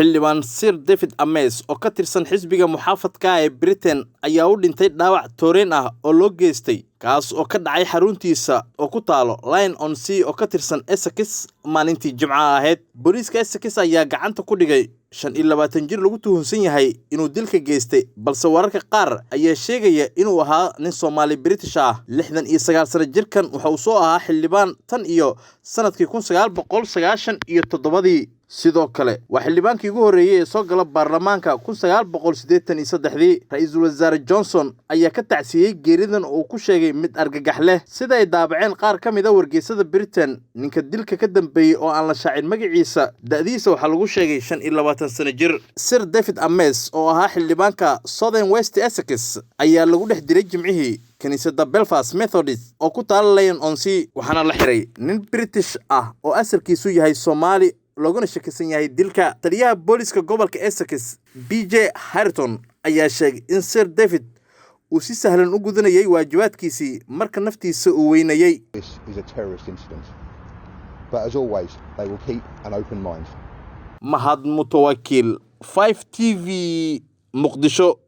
xildhibaan Sir David Ames oo ka tirsan xisbiga muxaafadka ee Britain ayaa u dhintay dhaawac tooreen ah oo loo geystay kaas oo ka dhacay xaruntiisa oo ku taalo Lyon-on-Sea oo ka tirsan Essex maalintii Jimcaha ahayd. Booliiska Essex ayaa gacanta ku dhigay 25 jir lagu tuhunsan yahay inuu dilka geystay, balse wararka qaar ayaa sheegaya inuu ahaa nin Soomaali British ah. 69 sano jirkan waxa uu soo ahaa xildhibaan tan iyo sanadkii 1997. sidoo kale waa xildhibaankii ugu horeeyay ee soo gala baarlamaanka 1983. Ra'iisul Wasaare Johnson ayaa ka tacsiyay geeridan oo ku sheegay mid argagax leh, sida ay daabaceen qaar ka mid ah wargeysyada Britain. Ninka dilka ka dambeeyay oo aan la shaacin magaciisa, da'diisa waxaa lagu sheegay 25 sano jir. Sir David Ames oo ahaa xildhibaanka Southern West Essex ayaa lagu dhex diray Jimcihii kaniisadda Belfast Methodist oo ku taal Lyon-on-Sea, waxaana la xiray nin British ah oo asalkiisu yahay Soomaali loogana shakisan yahay dilka. Taliyaha booliska gobolka Essex BJ Harton ayaa sheegay in Sir David uu si sahlan u gudanayay waajibaadkiisii marka naftiisa uu weynayay. This is a terrorist incident, but as always they will keep an open mind. Mahad Mutawakil, 5TV, Muqdisho.